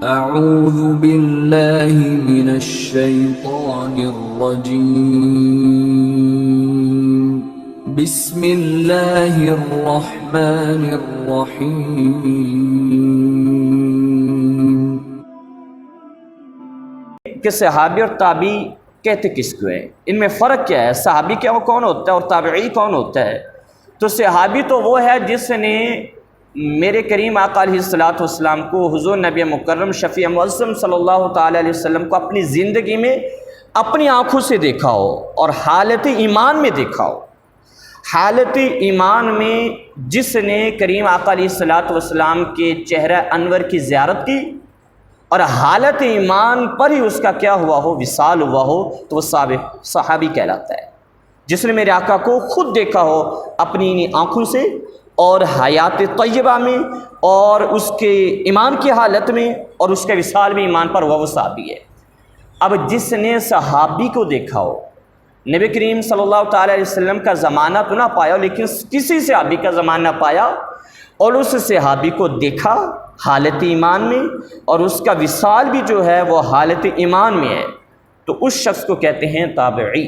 اعوذ باللہ من الشیطان الرجیم بسم اللہ الرحمن الرحیم۔ کہ صحابی اور تابعی کہتے کس کو ہیں؟ ان میں فرق کیا ہے؟ صحابی کیا وہ کون ہوتا ہے اور تابعی کون ہوتا ہے؟ تو صحابی تو وہ ہے جس نے میرے کریم آقا علیہ الصلوۃ والسلام کو، حضور نبی مکرم شفیع معظم صلی اللہ تعالی علیہ وسلم کو اپنی زندگی میں اپنی آنکھوں سے دیکھا ہو اور حالت ایمان میں دیکھا ہو۔ حالت ایمان میں جس نے کریم آقا علیہ الصلوۃ والسلام کے چہرہ انور کی زیارت کی اور حالت ایمان پر ہی اس کا کیا ہوا ہو، وصال ہوا ہو، تو وہ صحابی کہلاتا ہے۔ جس نے میرے آقا کو خود دیکھا ہو اپنی آنکھوں سے اور حیات طیبہ میں اور اس کے ایمان کی حالت میں اور اس کے وصال میں ایمان پر ہوا، وہ صحابی ہے۔ اب جس نے صحابی کو دیکھا ہو، نبی کریم صلی اللہ تعالی علیہ وسلم کا زمانہ تو نہ پایا لیکن کسی صحابی کا زمانہ پایا اور اس صحابی کو دیکھا حالت ایمان میں اور اس کا وصال بھی جو ہے وہ حالت ایمان میں ہے، تو اس شخص کو کہتے ہیں تابعی۔